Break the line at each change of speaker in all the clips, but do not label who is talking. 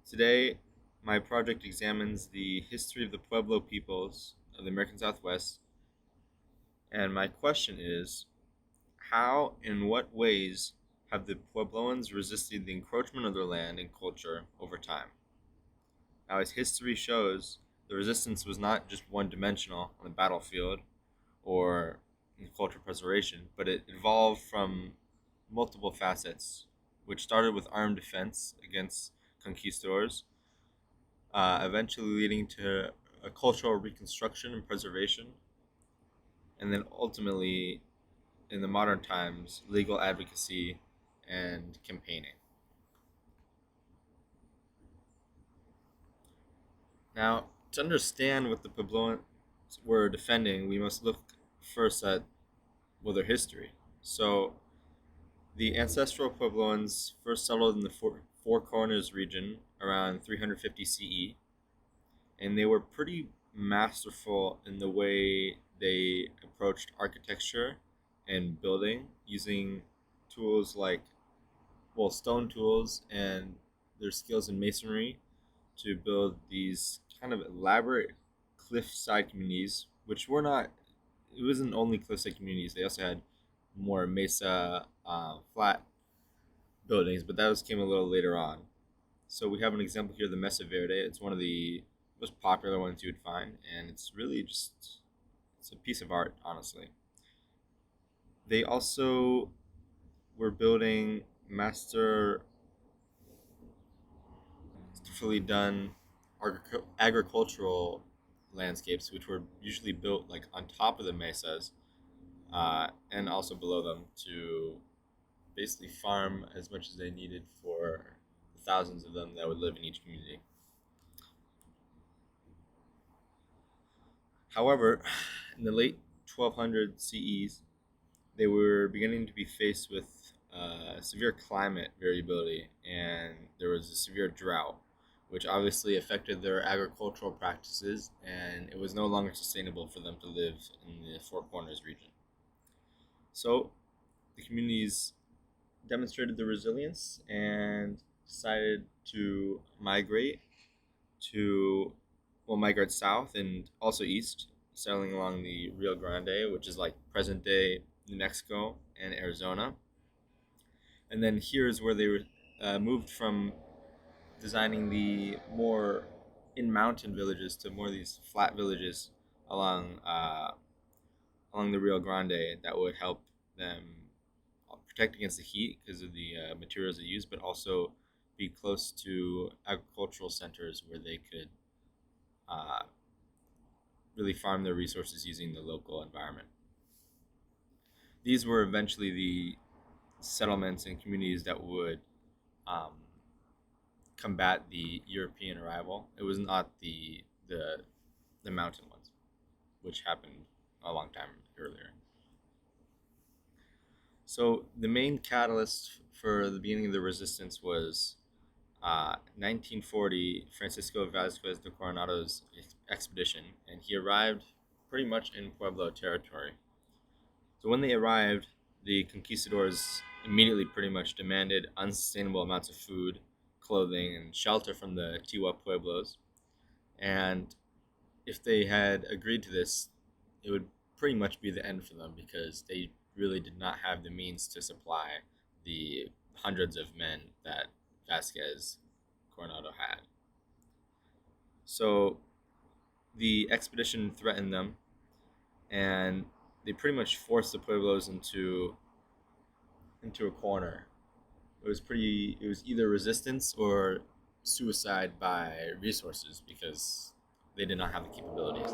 Today, my project examines the history of the Pueblo peoples of the American Southwest, and my question is, how and what ways have the Puebloans resisted the encroachment of their land and culture over time? Now, as history shows, the resistance was not just one-dimensional on the battlefield or in cultural preservation, but it evolved from multiple facets, which started with armed defense against conquistadors, eventually leading to a cultural reconstruction and preservation, and then ultimately, in the modern times, legal advocacy and campaigning. Now, to understand what the Puebloans were defending, we must look first at their history. So, the ancestral Puebloans first settled in the Four Corners region around 350 CE, and they were pretty masterful in the way they approached architecture and building using tools like, stone tools and their skills in masonry to build these kind of elaborate cliffside communities, which were not, it wasn't only cliffside communities, they also had more mesa, flat buildings, but that came a little later on. So we have an example here, the Mesa Verde. It's one of the most popular ones you would find, and it's really just it's a piece of art, honestly. They also were building masterfully done agricultural landscapes, which were usually built like on top of the mesas, and also below them to basically farm as much as they needed for the thousands of them that would live in each community. However, in the late 1200 CEs, they were beginning to be faced with severe climate variability, and there was a severe drought, which obviously affected their agricultural practices, and it was no longer sustainable for them to live in the Four Corners region. So the communities demonstrated their resilience and decided to to migrate south and also east, settling along the Rio Grande, which is like present day New Mexico and Arizona. And then here's where they moved from designing the more in mountain villages to more of these flat villages along along the Rio Grande that would help them protect against the heat because of the materials they use, but also be close to agricultural centers where they could uh, really farm their resources using the local environment. These were eventually the settlements and communities that would um, combat the European arrival. It was not the mountain ones, which happened a long time earlier. So the main catalyst for the beginning of the resistance was 1940, Francisco Vázquez de Coronado's expedition, and he arrived pretty much in Pueblo territory. So when they arrived, the conquistadors immediately pretty much demanded unsustainable amounts of food, clothing, and shelter from the Tiwa Pueblos. And if they had agreed to this, it would pretty much be the end for them because they really did not have the means to supply the hundreds of men that Vasquez Coronado had. So the expedition threatened them, and they pretty much forced the Pueblos into a corner. It was either resistance or suicide by resources because they did not have the capabilities.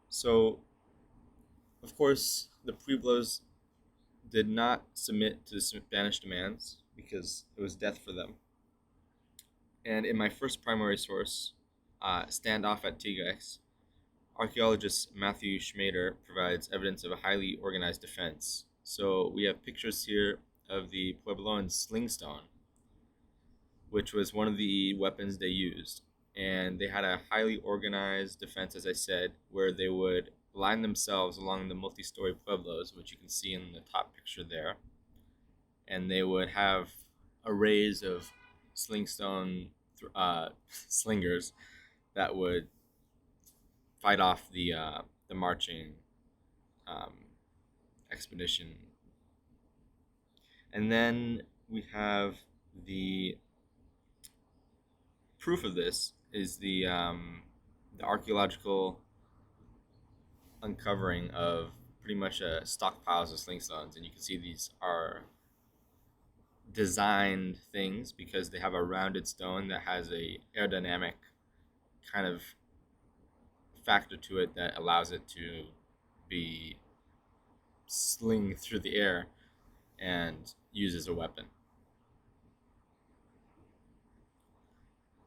So, of course, the Pueblos did not submit to the Spanish demands because it was death for them. And in my first primary source, Standoff at Tigres, archaeologist Matthew Schmader provides evidence of a highly organized defense. So we have pictures here of the Puebloan slingstone, which was one of the weapons they used. And they had a highly organized defense, as I said, where they would line themselves along the multi-story pueblos, which you can see in the top picture there. And they would have arrays of slingers that would fight off the marching um, expedition. And then we have the proof of this is the archaeological uncovering of pretty much stockpiles of sling stones, and you can see these are designed things because they have a rounded stone that has a aerodynamic kind of factor to it that allows it to be sling through the air and used as a weapon.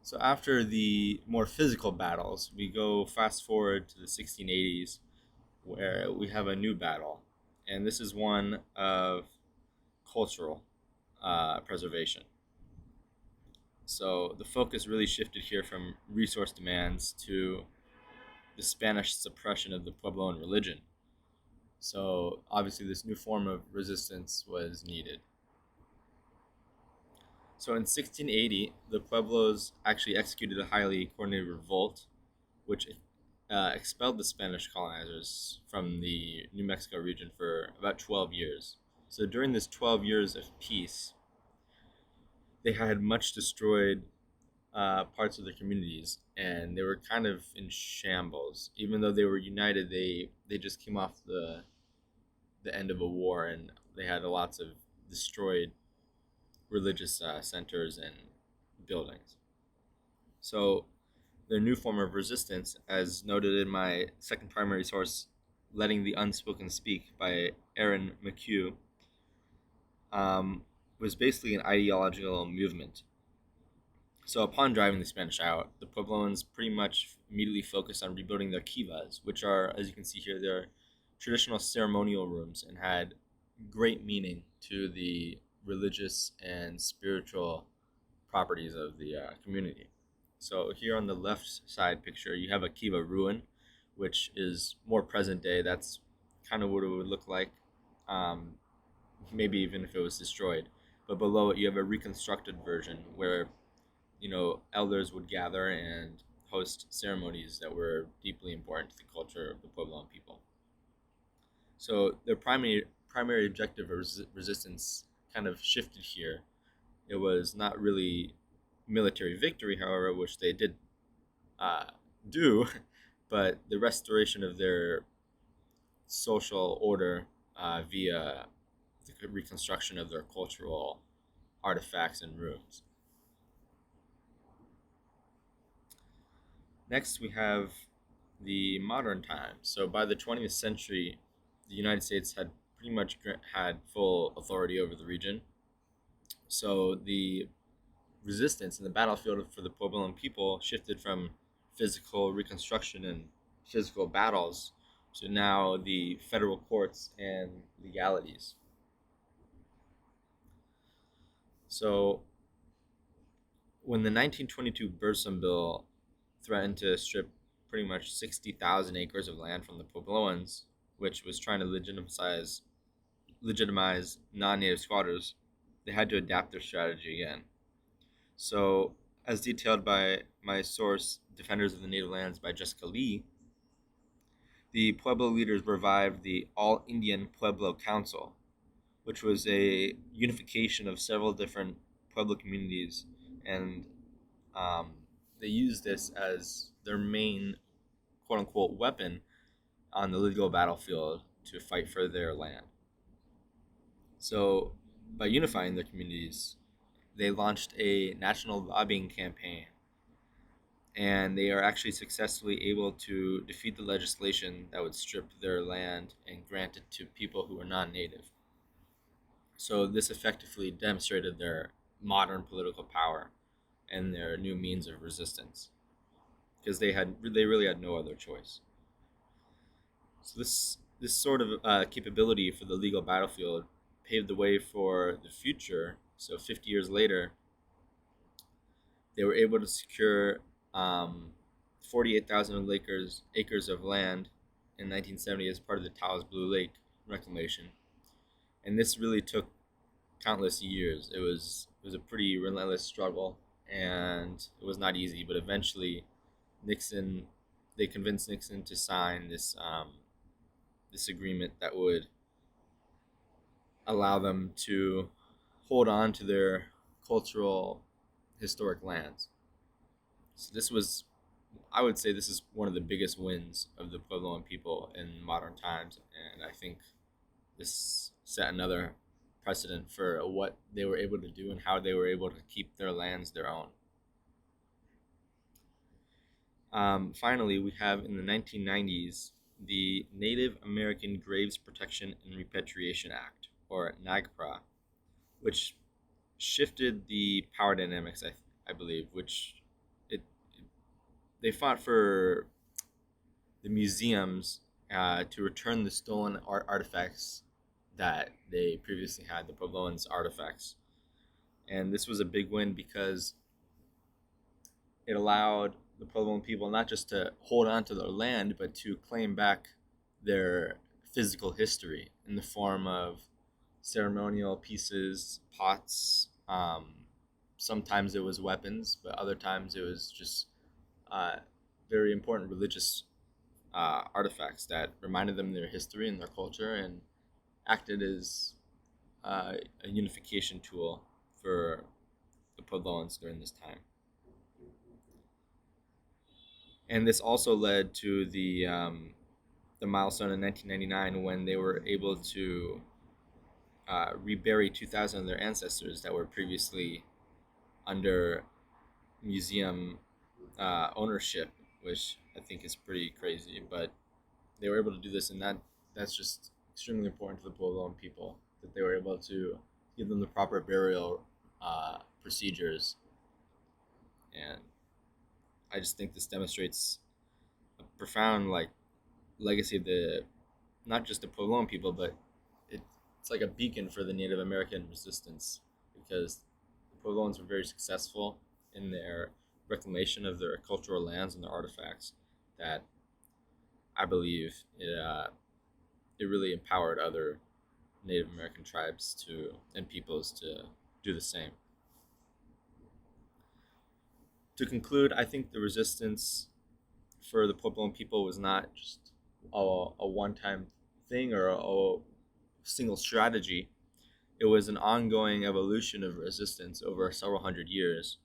So after the more physical battles, we go fast forward to the 1680s where we have a new battle, and this is one of cultural preservation. So the focus really shifted here from resource demands to the Spanish suppression of the Puebloan religion. So obviously, this new form of resistance was needed. So in 1680, the Pueblos actually executed a highly coordinated revolt, which expelled the Spanish colonizers from the New Mexico region for about 12 years. So during this 12 years of peace, they had much destroyed parts of their communities, and they were kind of in shambles. Even though they were united, they just came off the end of a war, and they had lots of destroyed religious centers and buildings. So their new form of resistance, as noted in my second primary source, Letting the Unspoken Speak by Aaron McHugh, was basically an ideological movement. So upon driving the Spanish out, the Puebloans pretty much immediately focused on rebuilding their kivas, which are, as you can see here, they're traditional ceremonial rooms and had great meaning to the religious and spiritual properties of the community. So here on the left side picture, you have a kiva ruin, which is more present day. That's kind of what it would look like, um, maybe even if it was destroyed. But below it, you have a reconstructed version where elders would gather and host ceremonies that were deeply important to the culture of the Puebloan people. So their primary objective of resistance kind of shifted here. It was not really military victory, however, which they did uh, do, but the restoration of their social order via the reconstruction of their cultural artifacts and rooms. Next, we have the modern times. So by the 20th century, the United States had pretty much had full authority over the region. So the resistance in the battlefield for the Puebloan people shifted from physical reconstruction and physical battles to now the federal courts and legalities. So when the 1922 Bursum Bill threatened to strip pretty much 60,000 acres of land from the Puebloans, which was trying to legitimize non-native squatters, they had to adapt their strategy again. So, as detailed by my source, Defenders of the Native Lands by Jessica Lee, the Pueblo leaders revived the All Indian Pueblo Council, which was a unification of several different Pueblo communities, and um, they used this as their main quote unquote weapon on the legal battlefield to fight for their land. So, by unifying their communities, they launched a national lobbying campaign, and they are actually successfully able to defeat the legislation that would strip their land and grant it to people who are non-native. So this effectively demonstrated their modern political power and their new means of resistance, because they really had no other choice. So this sort of capability for the legal battlefield paved the way for the future. So 50 years later, they were able to secure 48,000 acres of land in 1970 as part of the Taos Blue Lake reclamation. And this really took countless years. It was a pretty relentless struggle, and it was not easy. But eventually, Nixon they convinced Nixon to sign this agreement that would allow them to hold on to their cultural historic lands. So this was, I would say, this is one of the biggest wins of the Puebloan people in modern times, and I think this set another precedent for what they were able to do and how they were able to keep their lands their own. Finally, we have in the 1990s the Native American Graves Protection and Repatriation Act, or NAGPRA, which shifted the power dynamics, I believe, which it they fought for the museums to return the stolen artifacts that they previously had, the Puebloans artifacts. And this was a big win because it allowed the Puebloan people not just to hold on to their land, but to claim back their physical history in the form of ceremonial pieces, pots. Sometimes it was weapons, but other times it was just uh, very important religious artifacts that reminded them of their history and their culture and acted as a unification tool for the Puebloans during this time. And this also led to the milestone in 1999 when they were able to rebury 2,000 of their ancestors that were previously under museum ownership, which I think is pretty crazy. But they were able to do this, and that's just extremely important to the Puebloan people that they were able to give them the proper burial procedures. And I just think this demonstrates a profound legacy of the not just the Puebloan people, but it's like a beacon for the Native American resistance because the Puebloans were very successful in their reclamation of their cultural lands and their artifacts. That I believe it really empowered other Native American tribes to and peoples to do the same. To conclude, I think the resistance for the Puebloan people was not just a one-time thing or a single strategy. It was an ongoing evolution of resistance over several hundred years,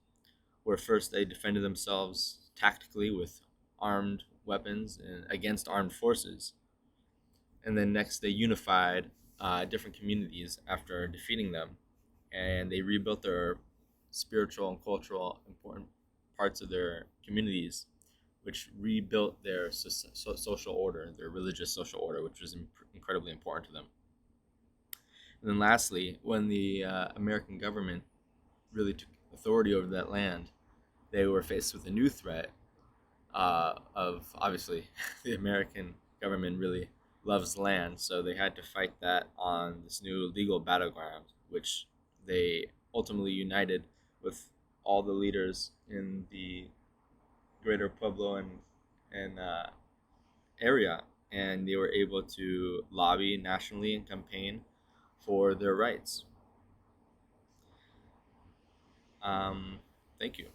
where first they defended themselves tactically with armed weapons and against armed forces, and then next they unified different communities after defeating them, and they rebuilt their spiritual and cultural important parts of their communities, which rebuilt their social order, their religious social order, which was incredibly important to them. And then lastly, when the American government really took authority over that land, they were faced with a new threat of obviously the American government really loves land, so they had to fight that on this new legal battleground, which they ultimately united with all the leaders in the greater Pueblo and area, and they were able to lobby nationally and campaign for their rights. Um, Thank you.